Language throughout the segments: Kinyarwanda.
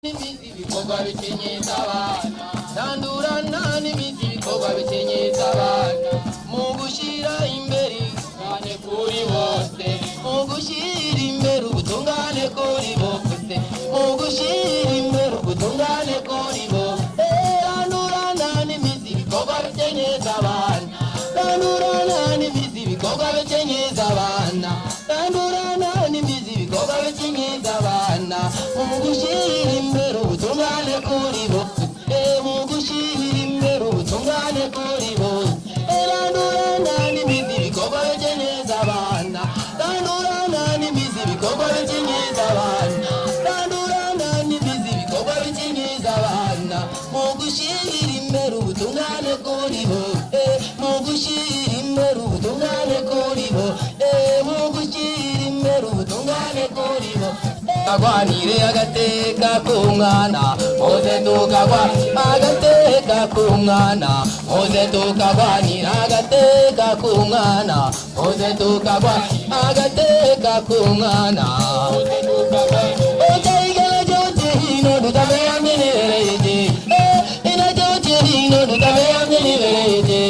n'imizi ibikorwa bikenyeza abana tandurana n'imizi ibikorwa bikenyeza abana mu gushyira imbere ubutungane kuri bose mu gushyira imbere ubutungane kuri bose mu gushyira imbere ubutungane kuri bose tandurana n'imizi ibikorwa bikenyeza abana tandurana n'imizi ibikorwa bikenyeza abana tandurana n'imizi ibikorwa bikenyeza abana mu gushyira imbere ubutungane kuri bose mu gushyira imbere ubutungane kuri bose tandurana n'imizi ibikorwa bikenyeza abana tandurana n'imizi ibikorwa bikenyeza abana tandurana n'imizi ibikorwa bikenyeza abana mu gushyira imbere ubutungane kuri bose mu gushyira imbere ubutungane kuri bose mu gushyira imbere ubutungane kuri bose agwanire agateka k'umwana muze tukagwa agateka k'umwana muze tukagwanira agateka k'umwana muze tukagwa agateka k'umwana muze tukagwa utayigera jote hino dutamenya myenereje inajote hino dutamenya myenereje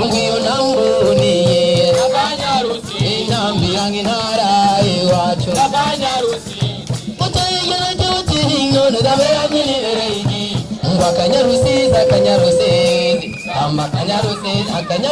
ngwiyo nambuniye akanyarusi inambi yange ntara iwacu akanyarusi Akanyarusizi, akanyarusizi, akanyarusizi,